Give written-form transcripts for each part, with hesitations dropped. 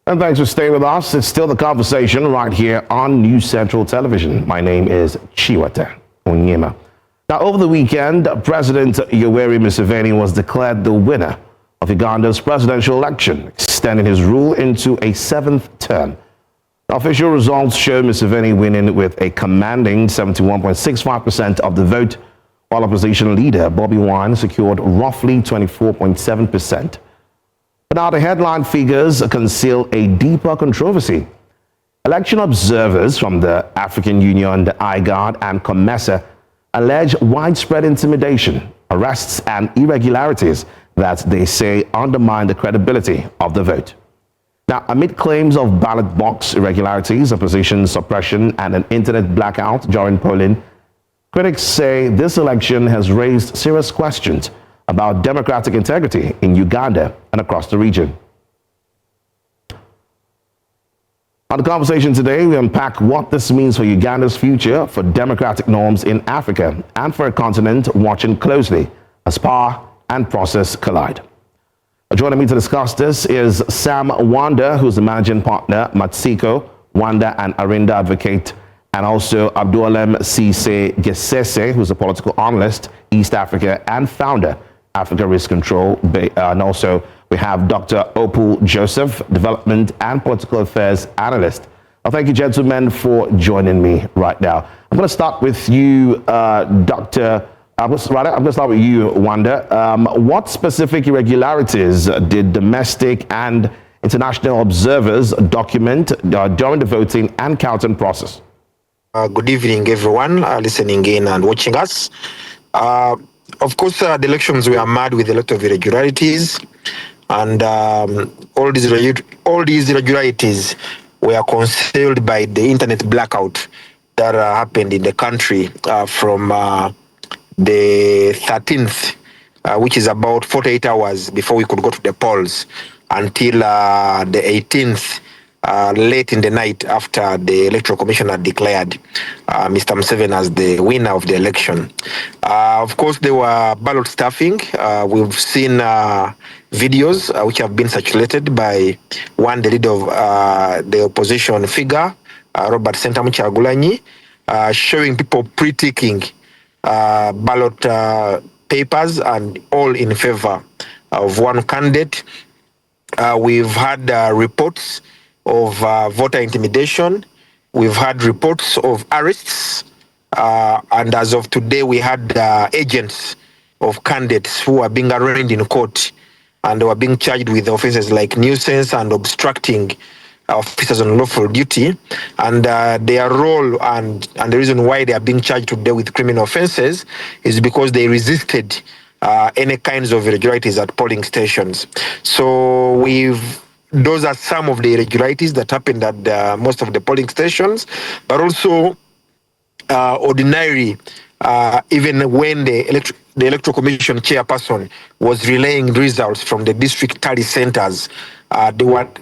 And thanks for staying with us. It's still the conversation right here on News Central Television. My name is Chiwata Onyema. Now, over the weekend, President Yoweri Museveni was declared the winner of Uganda's presidential election, extending his rule into a 7th term. Official results show Museveni winning with a commanding 71.65% of the vote, while opposition leader Bobi Wine secured roughly 24.7%. But now the headline figures conceal a deeper controversy. Election observers from the African Union, the IGAD and COMESA allege widespread intimidation, arrests and irregularities that they say undermine the credibility of the vote. Now, amid claims of ballot box irregularities, opposition suppression and an internet blackout during polling, critics say this election has raised serious questions about democratic integrity in Uganda and across the region. On the conversation today, we unpack what this means for Uganda's future, for democratic norms in Africa, and for a continent watching closely as power and process collide. Joining me to discuss this is Sam Wanda, who's the managing partner, Matsiko Wanda and Arinda advocate, and also Andualem Sisay Gessesse, who's a political analyst, East Africa, and founder, Africa Risk Control. And also we have Dr. Opul Joseph, development and political affairs analyst. Well, thank you, gentlemen, for joining me right now. I'm going to start with you, I'm going to start with you, Wanda. What specific irregularities did domestic and international observers document during the voting and counting process? Good evening, everyone listening in and watching us. Of course, the elections were marred with a lot of irregularities, and all these irregularities were concealed by the internet blackout that happened in the country from the 13th, which is about 48 hours before we could go to the polls, until the 18th, late in the night after the Electoral Commission had declared Mr. Museveni as the winner of the election. Of course, there were ballot stuffing. We've seen videos which have been circulated by the leader of the opposition figure, Robert Sentamu Kyagulanyi, showing people pre-ticking ballot papers, and all in favor of one candidate. We've had reports of voter intimidation. We've had reports of arrests, and as of today, we had agents of candidates who are being arraigned in court, and they were being charged with offenses like nuisance and obstructing officers on lawful duty. And their role and the reason why they are being charged today with criminal offenses is because they resisted any kinds of irregularities at polling stations. So those are some of the irregularities that happened at most of the polling stations, but also ordinary, even when the Electoral Commission chairperson was relaying results from the district tally centers,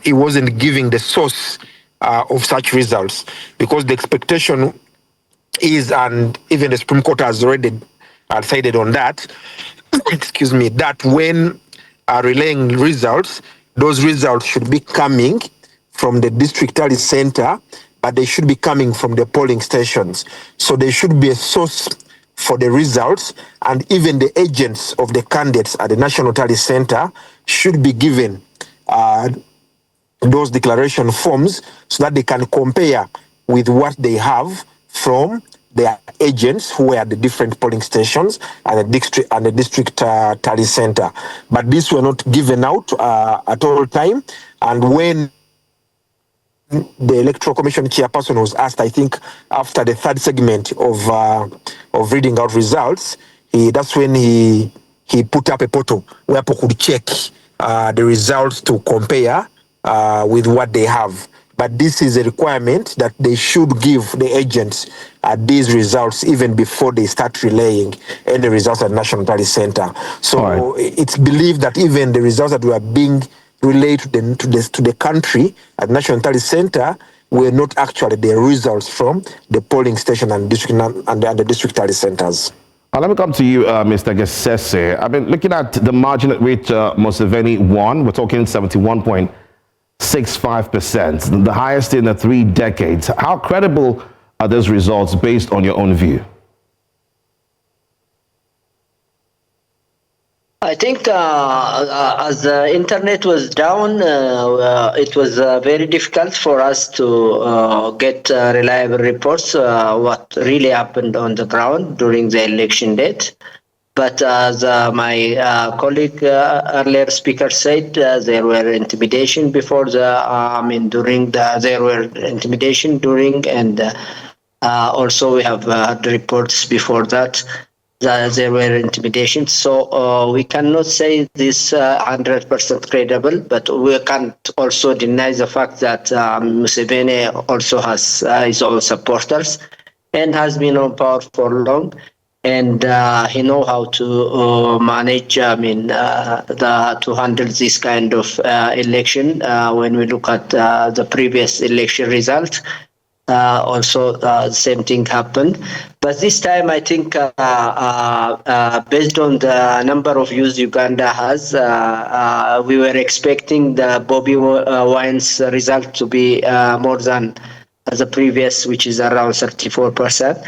he wasn't giving the source of such results, because the expectation is, and even the Supreme Court has already decided on that, excuse me, that when relaying results, those results should be coming from the district tally center, but they should be coming from the polling stations. So there should be a source for the results, and even the agents of the candidates at the National Tally Center should be given those declaration forms so that they can compare with what they have from their agents who were at the different polling stations and the district tally center. But these were not given out at all time. And when the Electoral Commission chairperson was asked, I think after the third segment of reading out results, that's when he put up a portal where people could check the results to compare with what they have. But this is a requirement that they should give the agents these results even before they start relaying any results at National Tally Center. So it's believed that even the results that were being relayed to the country at National Tally Center were not actually the results from the polling station and the district tally centers. Let me come to you, Mr. Gessesse. I mean, looking at the margin at which Museveni won, we're talking 71.65%. 0.65%, the highest in 3 decades. How credible are those results based on your own view? I think as the internet was down, it was very difficult for us to get reliable reports what really happened on the ground during the election date. But as my colleague earlier speaker said, there were intimidation before there were intimidation during, and also we have had reports before that there were intimidation. So we cannot say this 100% credible, but we can't also deny the fact that Museveni also has his own supporters and has been on power for long. And he know how to manage, to handle this kind of election. When we look at the previous election results, also the same thing happened. But this time, I think based on the number of views Uganda has, we were expecting the Bobi Wine's result to be more than the previous, which is around 34%.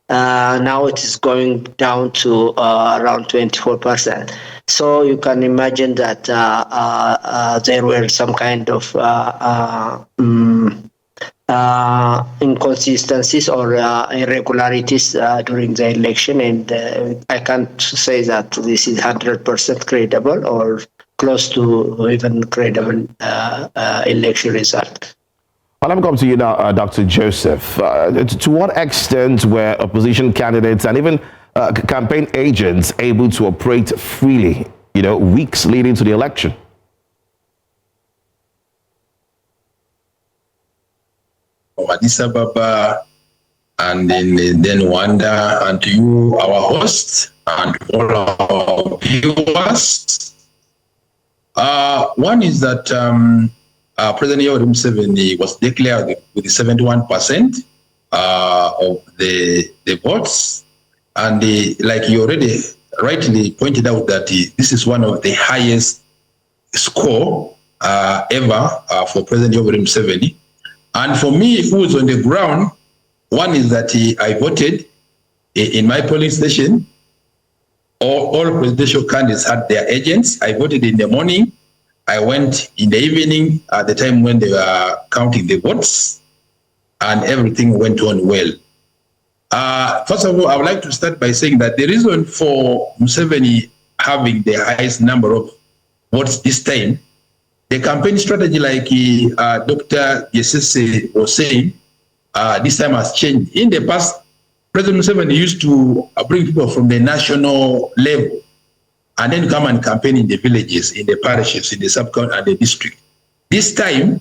Now it is going down to around 24%. So you can imagine that there were some kind of inconsistencies or irregularities during the election, and I can't say that this is 100% credible or close to even credible election result. Well, let me come to you now, Dr. Joseph. To what extent were opposition candidates and even campaign agents able to operate freely, weeks leading to the election? Addis Ababa, and then Wanda, and to you, our hosts, and all our viewers. One is that President Yoweri Museveni was declared with 71% of the votes, and like you already rightly pointed out, that this is one of the highest score ever for President Yoweri Museveni. And for me, who was on the ground, one is that I voted in my polling station. All presidential candidates had their agents. I voted in the morning. I went in the evening at the time when they were counting the votes, and everything went on well. First of all, I would like to start by saying that the reason for Museveni having the highest number of votes this time, the campaign strategy, like Dr. Gessesse was saying, this time has changed. In the past, President Museveni used to bring people from the national level and then come and campaign in the villages, in the parishes, in the sub-county and the district. This time,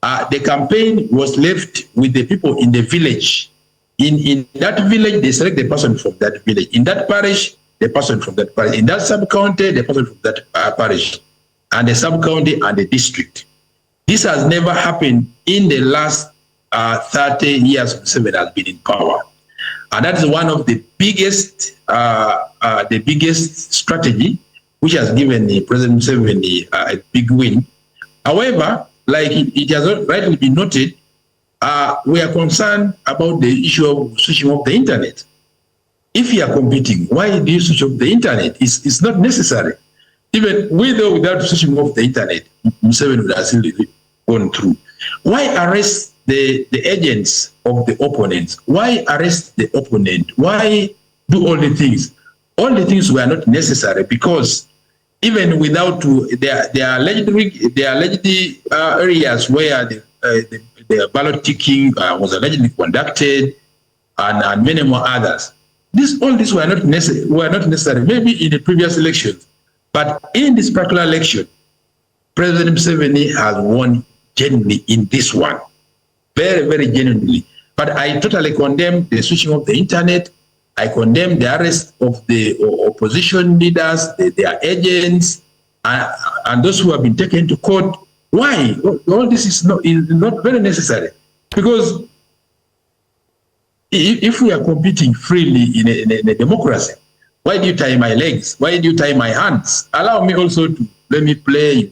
the campaign was left with the people in the village. In that village, they select the person from that village. In that parish, the person from that parish. In that sub-county, the person from that parish. And the sub-county and the district. This has never happened in the last 30 years Museveni has been in power. And that is one of the biggest strategy which has given President Museveni a big win. However, like it has rightly been noted, we are concerned about the issue of switching off the internet. If you are competing, why do you switch off the internet? It's not necessary. Even with or without switching off the internet, Museveni would have still gone through. Why arrest the agents of the opponents? Why arrest the opponent? Why do all the things? All the things were not necessary, because even without there are alleged areas where the ballot ticking was allegedly conducted, and many more others. All these were not necessary. Maybe in the previous elections. But in this particular election, President Museveni has won genuinely in this one. Very, very genuinely. But I totally condemn the switching of the internet. I condemn the arrest of the opposition leaders, their agents, and those who have been taken to court. Why? All this is not very necessary. Because if we are competing freely in a democracy, why do you tie my legs? Why do you tie my hands? Allow me also to let me play,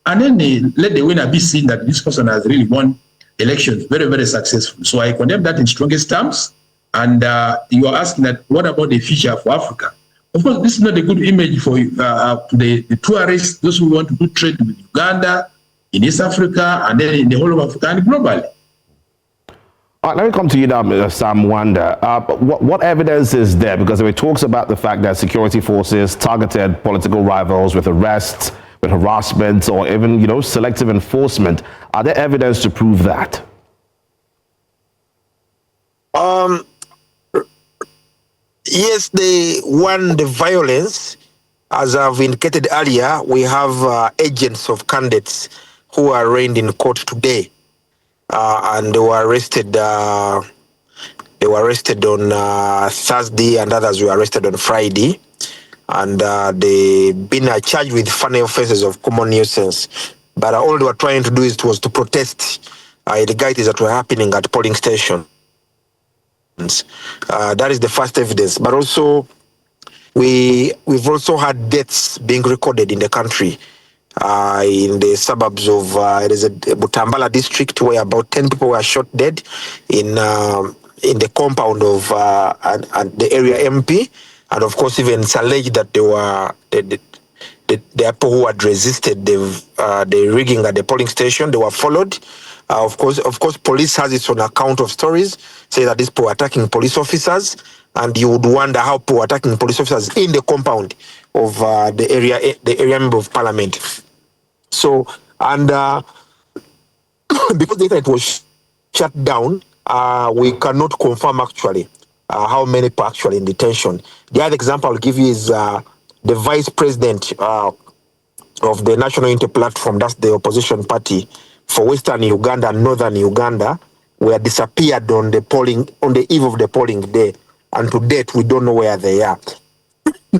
and then they let the winner be seen that this person has really won elections very, very successful. So I condemn that in strongest terms. And you are asking that, what about the future for Africa? Of course, this is not a good image for the tourists, those who want to do trade with Uganda, in East Africa, and then in the whole of Africa and globally. All right, let me come to you now, Sam Wanda. What evidence is there? Because there talks about the fact that security forces targeted political rivals with arrests, with harassment, or even, selective enforcement. Are there evidence to prove that? Yes, the violence, as I've indicated earlier, we have agents of candidates who are arraigned in court today, and they were arrested. They were arrested on Thursday, and others were arrested on Friday, and they've been charged with funny offences of common nuisance. But all they were trying to do was to protest illegalities that were happening at polling stations. That is the first evidence. But also, we've also had deaths being recorded in the country. In the suburbs of it is a Butambala district, where about 10 people were shot dead in the compound of the area MP, and of course even it's alleged that they were the people who had resisted the rigging at the polling station. They were followed. Of course, police has its own account of stories, say that these people were attacking police officers, and you would wonder how people were attacking police officers in the compound of the area member of parliament. So, and because the internet was shut down, we cannot confirm actually how many people actually in detention. The other example I'll give you is the vice president of the National Unity Platform, that's the opposition party for Western Uganda and Northern Uganda, were disappeared on the eve of the polling day, and to date we don't know where they are.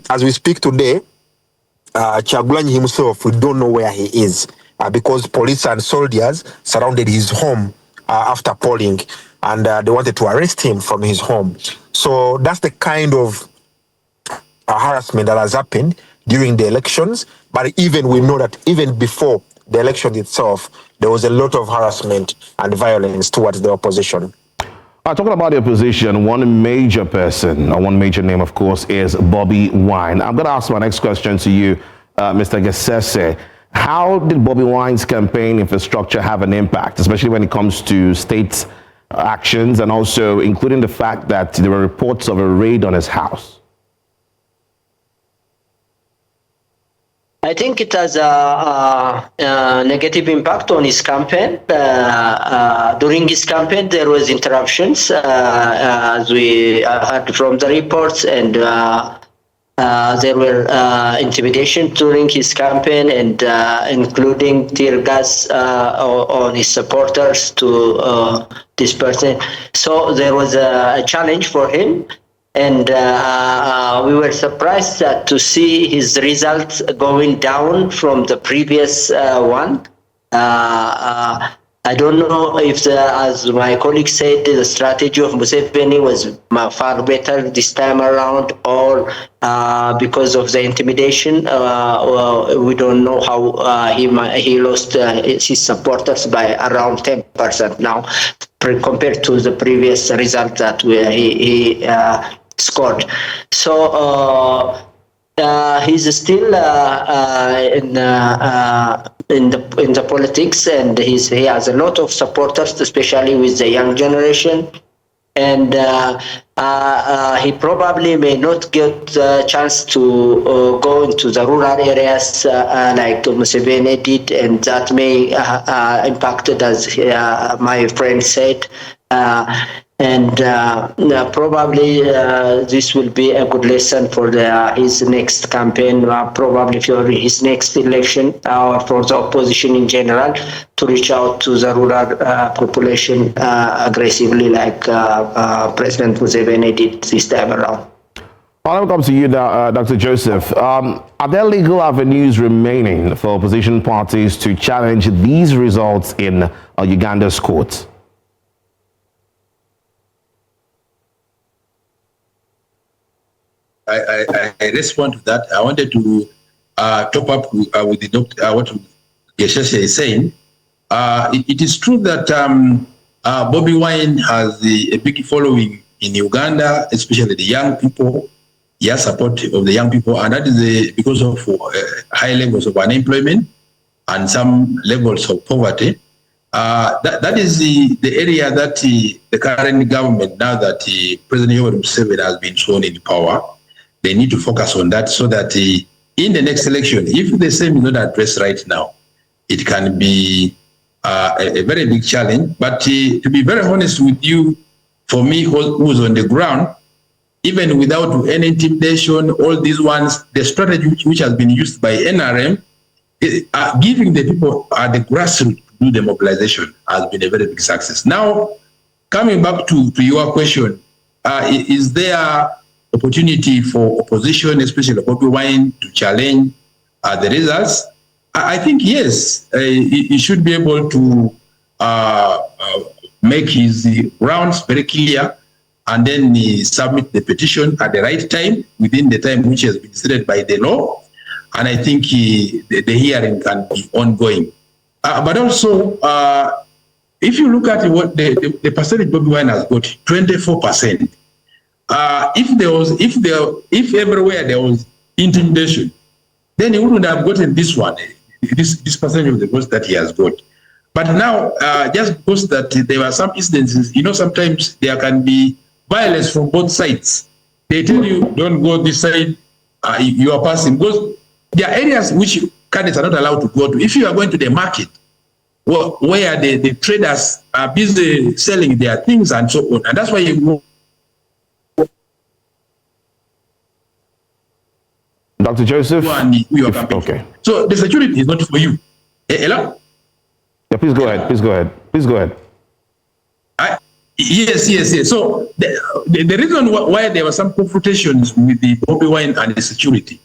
As we speak today, Kyagulanyi himself, we don't know where he is because police and soldiers surrounded his home after polling, and they wanted to arrest him from his home. So that's the kind of harassment that has happened during the elections. But even we know that even before the election itself, there was a lot of harassment and violence towards the opposition. Talking about the opposition, one major person, or one major name, of course, is Bobi Wine. I'm going to ask my next question to you, Mr. Gessesse. How did Bobi Wine's campaign infrastructure have an impact, especially when it comes to state actions, and also including the fact that there were reports of a raid on his house? I think it has a negative impact on his campaign. During his campaign, there was interruptions, as we heard from the reports, and there were intimidation during his campaign, and including tear gas on his supporters to this person. So there was a challenge for him. And we were surprised to see his results going down from the previous one. I don't know if, as my colleague said, the strategy of Museveni was far better this time around, or because of the intimidation. We don't know how he lost his supporters by around 10% now, compared to the previous result that he scored. So he's still in the politics, and he has a lot of supporters, especially with the young generation. And he probably may not get a chance to go into the rural areas like Museveni did, and that may impact it, as my friend said. And probably this will be a good lesson for his next campaign, probably for his next election, or for the opposition in general, to reach out to the rural population aggressively, like President Museveni did this time around. I'll come to you now, Dr. Joseph. Are there legal avenues remaining for opposition parties to challenge these results in Uganda's courts? I respond to that. I wanted to top up with the doctor. Gessesse is saying, it is true that Bobi Wine has a big following in Uganda, especially the young people. He has support of the young people, and that is because of high levels of unemployment and some levels of poverty. That is the area that the current government, now that President Yoweri Museveni has been sworn in power, they need to focus on that so that in the next election, if the same is not addressed right now, it can be a very big challenge. But to be very honest with you, for me, who's on the ground, even without any intimidation, all these ones, the strategy which has been used by NRM, giving the people at the grassroots to do the mobilization has been a very big success. Now, coming back to your question, is there opportunity for opposition, especially Bobi Wine, to challenge the results? I think yes, he should be able to make his rounds very clear, and then submit the petition at the right time, within the time which has been stated by the law. And I think the hearing can be ongoing. But also, if you look at what the percentage Bobi Wine has got, 24%. If everywhere there was intimidation, then he wouldn't have gotten this one, this percentage of the votes that he has got. But now, just because that there were some instances, sometimes there can be violence from both sides. They tell you, don't go this side, you are passing. Because there are areas which candidates are not allowed to go to. If you are going to the market, where the traders are busy selling their things and so on, and that's why you go. Dr. Joseph? Okay. So the security is not for you. Hello? Yeah, please go ahead. Please go ahead. Please go ahead. Yes. So the reason why there were some confrontations with the Bobi Wine and the security,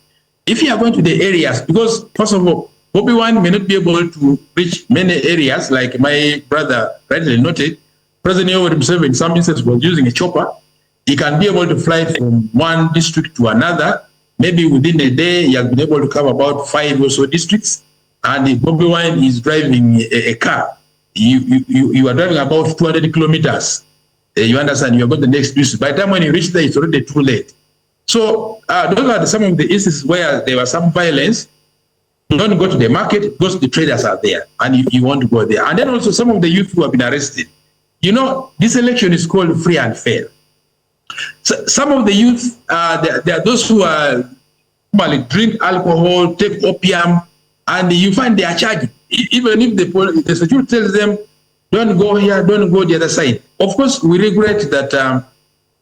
if you are going to the areas, because first of all, Bobi Wine may not be able to reach many areas, like my brother rightly noted. President Yoweri Museveni in some instances was using a chopper. He can be able to fly from one district to another. Maybe within a day, he has been able to cover about 5 or so districts. And if Bobi Wine is driving a car, you are driving about 200 kilometers. You understand? You are going to the next district. By the time when you reach there, it's already too late. So those are some of the instances where there was some violence. You don't go to the market because the traders are there and you want to go there. And then also some of the youth who have been arrested. This election is called free and fair. So some of the youth, there are those who are normally drink alcohol, take opium, and you find they are charged. Even if the security tells them, don't go here, don't go the other side. Of course, we regret that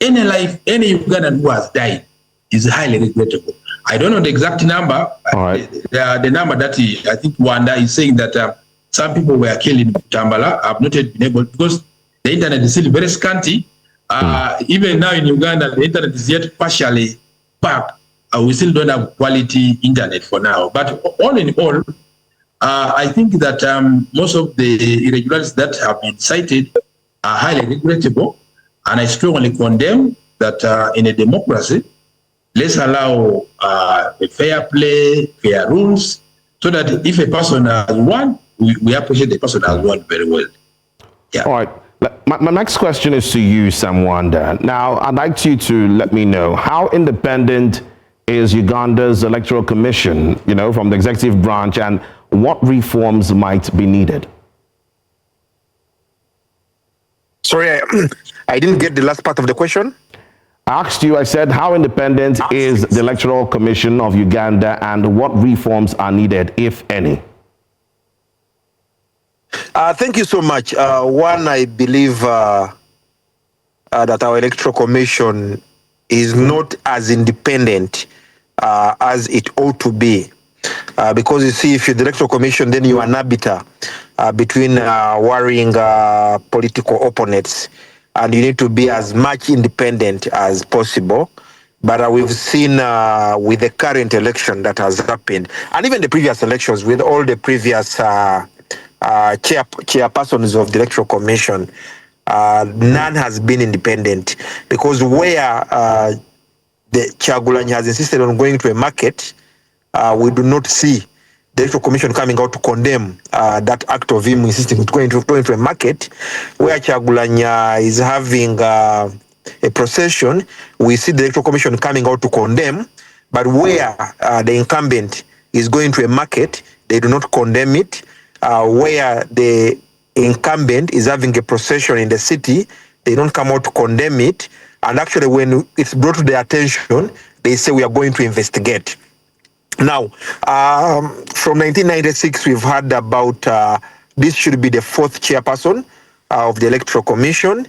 any Ugandan who has died is highly regrettable. I don't know the exact number. All right. The number that I think Wanda is saying that some people were killed in Tambala. I've not yet been able, because the internet is still very scanty. Even now in Uganda, the internet is yet partially back. We still don't have quality internet for now. But all in all, I think that most of the irregularities that have been cited are highly regrettable. And I strongly condemn that in a democracy, let's allow a fair play, fair rules, so that if a person has won, we appreciate the person has won very well. Yeah. All right. My next question is to you, Sam Wanda. Now, I'd like you to let me know, how independent is Uganda's Electoral Commission, from the executive branch, and what reforms might be needed? Sorry, I didn't get the last part of the question. I asked you, I said, how independent is the Electoral Commission of Uganda, and what reforms are needed, if any? Thank you so much. One, I believe that our Electoral Commission is not as independent as it ought to be. Because you see, if you're the Electoral Commission, then you are an arbiter between warring political opponents, and you need to be as much independent as possible. But we've seen with the current election that has happened, and even the previous elections, with all the previous chairpersons of the Electoral Commission, none has been independent, because where the Kyagulanyi has insisted on going to a market, we do not see the Electoral Commission coming out to condemn that act of him insisting to go into a market where Chagulanya is having a procession. We see the Electoral Commission coming out to condemn, but where the incumbent is going to a market, they do not condemn it. Where the incumbent is having a procession in the city, they don't come out to condemn it. And actually, when it's brought to their attention, they say we are going to investigate. Now, from 1996, we've heard about this should be the fourth chairperson of the Electoral Commission.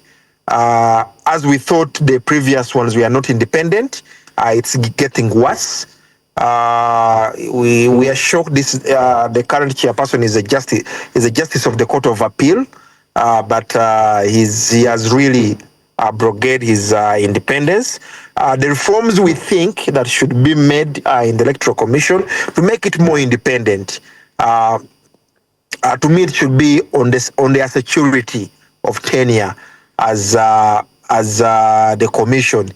As we thought the previous ones were not independent, it's getting worse. We are shocked this the current chairperson is a justice of the Court of Appeal, but he has really abrogated his independence. The reforms we think that should be made in the Electoral Commission to make it more independent. To me, it should be on their security of tenure as the commission.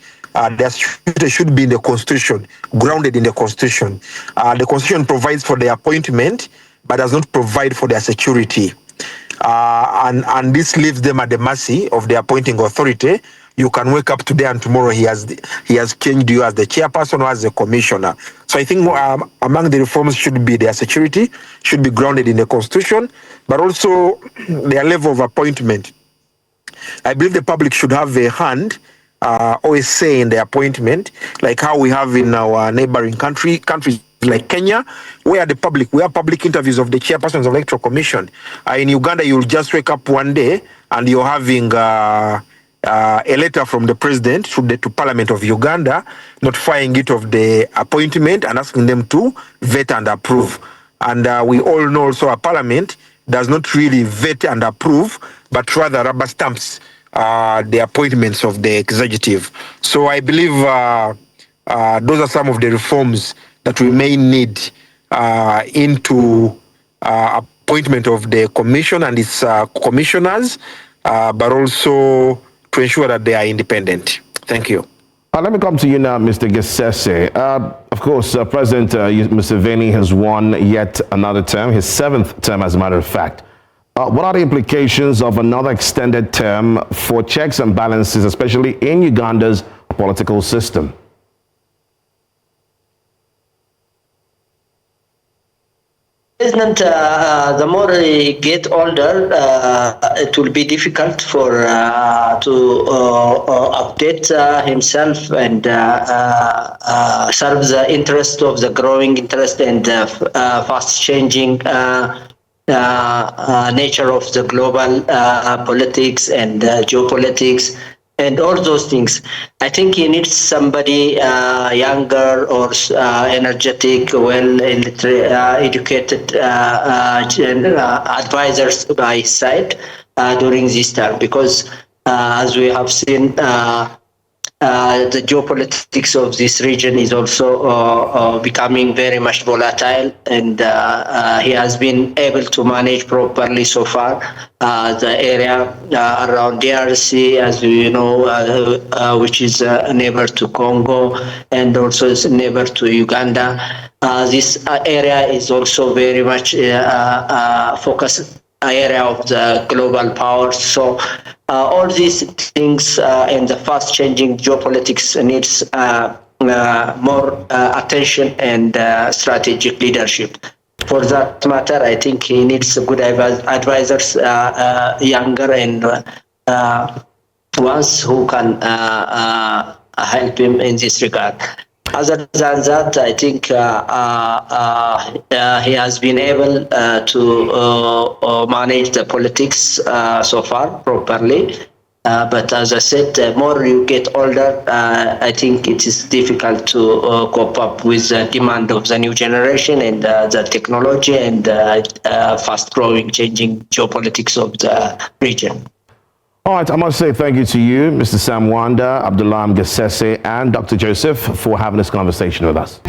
There should be in the Constitution, grounded in the Constitution. The Constitution provides for their appointment, but does not provide for their security. And this leaves them at the mercy of the appointing authority. You can wake up today and tomorrow he has changed you as the chairperson or as the commissioner. So I think among the reforms should be their security, should be grounded in the Constitution, but also their level of appointment. I believe the public should have a hand or a say in the appointment, like how we have in our neighboring countries like Kenya, where we have public interviews of the chairpersons of the Electoral Commission. In Uganda, you'll just wake up one day and you're having a letter from the president to Parliament of Uganda, notifying it of the appointment and asking them to vet and approve. And we all know also a Parliament does not really vet and approve, but rather rubber stamps the appointments of the executive. So I believe those are some of the reforms that we may need into appointment of the commission and its commissioners, but also to ensure that they are independent. Thank you. Let me come to you now, Mr. Gessesse. Of course, President Museveni has won yet another term, his 7th term, as a matter of fact. What are the implications of another extended term for checks and balances, especially in Uganda's political system? President, the more he get older, it will be difficult for to update himself and serve the interest of the growing interest and fast changing nature of the global politics and geopolitics and all those things. I think he needs somebody younger or energetic, well-educated advisors by his side during this term, because as we have seen, the geopolitics of this region is also becoming very much volatile, and he has been able to manage properly so far the area around DRC, as you know, which is a neighbor to Congo and also is a neighbor to Uganda. This area is also very much focused area of the global powers. So all these things in the fast changing geopolitics needs more attention and strategic leadership. For that matter, I think he needs good advisors, younger and ones who can help him in this regard. Other than that, I think he has been able to manage the politics so far properly. But as I said, the more you get older, I think it is difficult to cope up with the demand of the new generation and the technology and fast-growing, changing geopolitics of the region. All right, I must say thank you to you, Mr. Sam Wanda, Andualem, Gessesse, and Dr. Joseph for having this conversation with us.